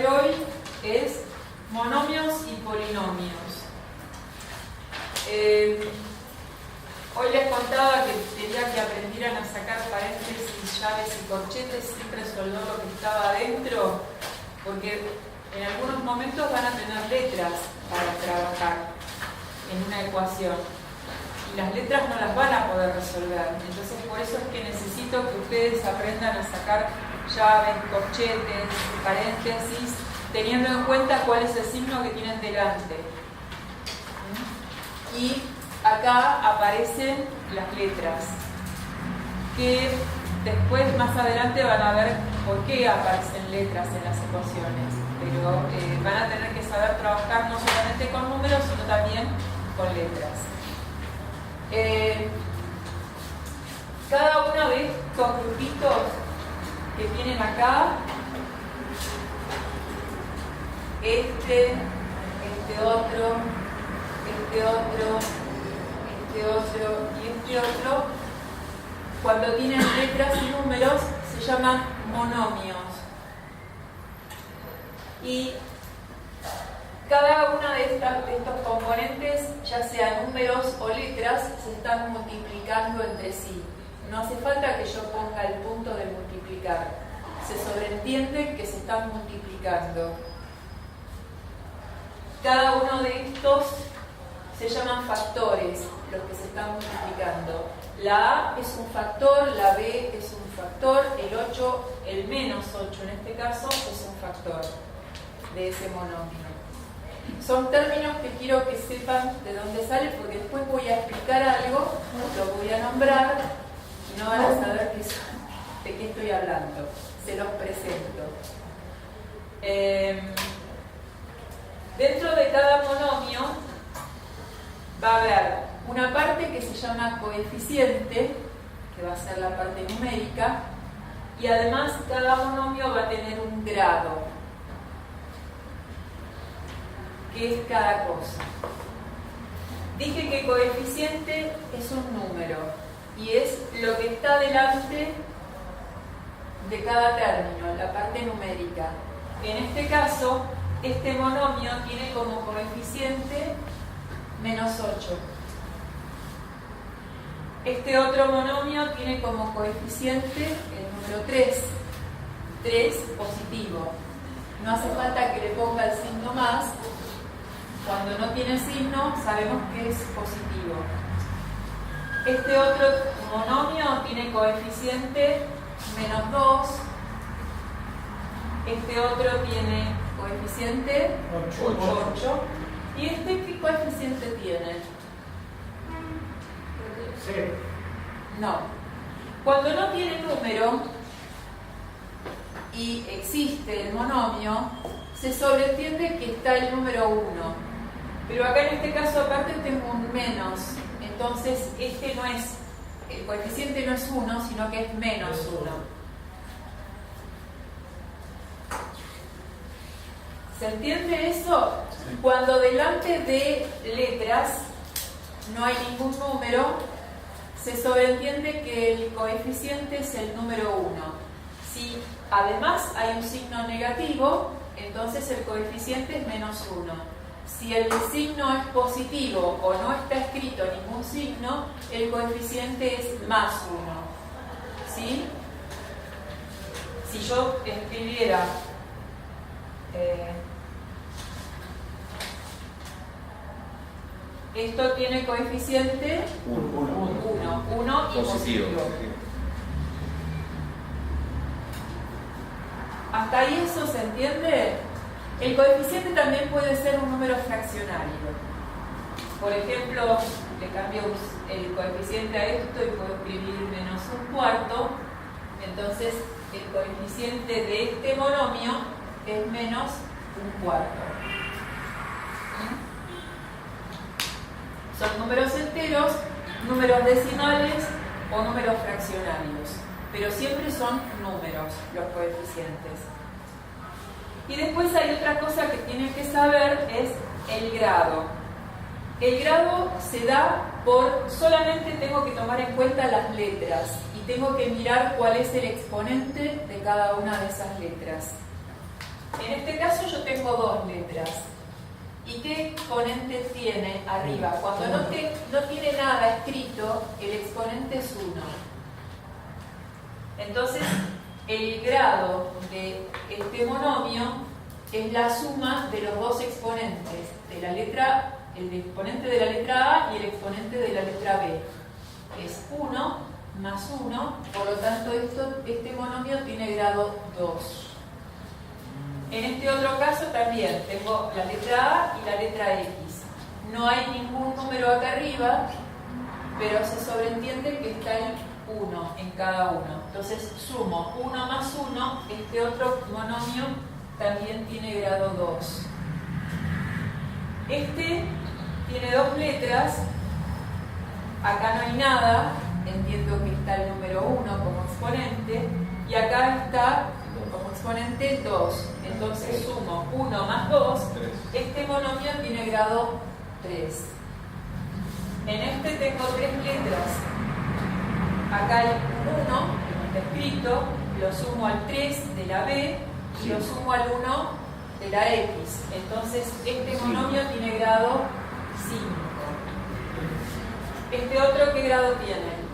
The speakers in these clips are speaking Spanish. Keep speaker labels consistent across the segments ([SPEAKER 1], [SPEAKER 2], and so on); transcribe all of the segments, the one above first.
[SPEAKER 1] de hoy es monomios y polinomios. Hoy les contaba que quería que aprendieran a sacar paréntesis, llaves y corchetes sin resolver lo que estaba adentro, porque en algunos momentos van a tener letras para trabajar en una ecuación y las letras no las van a poder resolver. Entonces por eso es que necesito que ustedes aprendan a sacar llaves, corchetes, paréntesis, teniendo en cuenta cuál es el signo que tienen delante. Y acá aparecen las letras, que después más adelante van a ver por qué aparecen letras en las ecuaciones, pero van a tener que saber trabajar no solamente con números, sino también con letras. Cada uno de estos grupitos que tienen acá, este otro, y este otro, cuando tienen letras y números se llaman monomios. Y cada uno de estos componentes, ya sean números o letras, se están multiplicando entre sí. No hace falta que yo ponga el punto de multiplicar. Se sobreentiende que se están multiplicando. Cada uno de estos se llaman factores, los que se están multiplicando. La A es un factor, la B es un factor, el 8, el menos 8 en este caso, es un factor de ese monomio. Son términos que quiero que sepan de dónde sale, porque después voy a explicar algo, lo voy a nombrar y no van a saber de qué estoy hablando. Se los presento. Dentro de cada monomio va a haber una parte que se llama coeficiente, que va a ser la parte numérica, y además cada monomio va a tener un grado, que es cada cosa. Dije que coeficiente es un número y es lo que está delante de cada término, la parte numérica. En este caso, este monomio tiene como coeficiente menos 8. Este otro monomio tiene como coeficiente el número 3. 3 positivo. No hace falta que le ponga el signo más. Cuando no tiene signo, sabemos que es positivo. Este otro monomio tiene coeficiente menos 2. Este otro tiene coeficiente 8. ¿Y este qué coeficiente tiene?
[SPEAKER 2] 0.
[SPEAKER 1] No. Cuando no tiene número y existe el monomio, se sobreentiende que está el número 1. Pero acá en este caso aparte tengo un menos. Entonces este no es, el coeficiente no es 1, sino que es menos 1. ¿Se entiende eso? Cuando delante de letras no hay ningún número, se sobreentiende que el coeficiente es el número 1. Si además hay un signo negativo, entonces el coeficiente es menos 1. Si el signo es positivo o no está escrito ningún signo, el coeficiente es más 1. ¿Sí? Si yo escribiera esto tiene coeficiente 1 y positivo. ¿Hasta ahí eso se entiende? El coeficiente también puede ser un número fraccionario. Por ejemplo, le cambio el coeficiente a esto y puedo escribir menos un cuarto. Entonces, el coeficiente de este monomio es menos un cuarto. Son números enteros, números decimales o números fraccionarios, pero siempre son números los coeficientes. Y después hay otra cosa que tienen que saber, es el grado. El grado se da por, solamente tengo que tomar en cuenta las letras y tengo que mirar cuál es el exponente de cada una de esas letras. En este caso tengo dos letras. ¿Y qué exponente tiene arriba? Cuando no tiene nada escrito, el exponente es 1. Entonces, el grado de este monomio es la suma de los dos exponentes, el exponente de la letra A y el exponente de la letra B. Es 1 más 1, por lo tanto este monomio tiene grado 2. En este otro caso también tengo la letra A y la letra X. No hay ningún número acá arriba, pero se sobreentiende que está el 1 en cada uno. Entonces sumo 1 más 1, este otro monomio también tiene grado 2. Este tiene dos letras, acá no hay nada, entiendo que está el número 1 como exponente, y acá está como exponente 2. Entonces sumo 1 más 2, este monomio tiene grado 3. En este tengo tres letras. Acá hay un 1, que no está escrito, lo sumo al 3 de la B y lo sumo al 1 de la X. Entonces este monomio tiene grado 5. ¿Este otro qué grado tiene?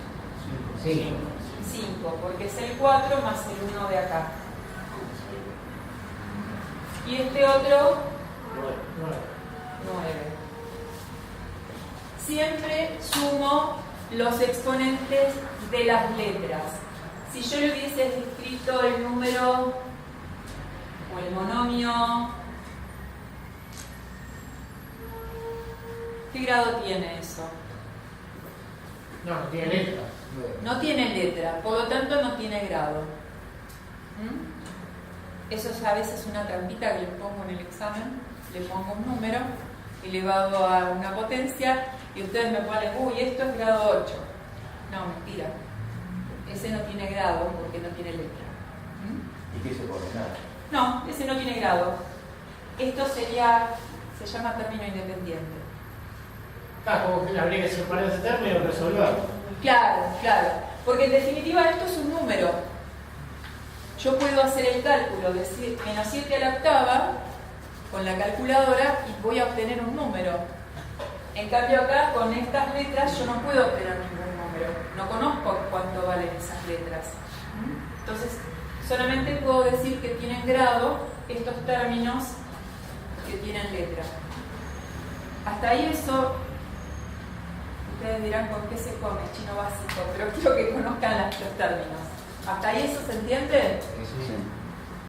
[SPEAKER 1] 5, porque es el 4 más el 1 de acá. Y este otro, 9. Siempre sumo los exponentes de las letras. Si yo le hubiese escrito el número o el monomio, ¿qué grado tiene eso?
[SPEAKER 2] No tiene letra.
[SPEAKER 1] No tiene letra, por lo tanto no tiene grado. Eso es a veces una trampita que le pongo en el examen, le pongo un número elevado a una potencia y ustedes me ponen, uy, esto es grado 8. No, mentira. Ese no tiene grado porque no tiene letra.
[SPEAKER 3] ¿Y qué se pone? Nada.
[SPEAKER 1] No, ese no tiene grado. Esto se llama término independiente.
[SPEAKER 2] Como que habría que separar ese término y resolverlo.
[SPEAKER 1] Claro, porque en definitiva esto es un número. Yo puedo hacer el cálculo de menos 7 a la octava con la calculadora y voy a obtener un número. En cambio acá, con estas letras, yo no puedo obtener ningún número. No conozco cuánto valen esas letras. Entonces, solamente puedo decir que tienen grado estos términos que tienen letra. Hasta ahí eso, ustedes dirán con qué se come, chino básico, pero quiero que conozcan los términos. ¿Hasta ahí eso se entiende?
[SPEAKER 3] Sí.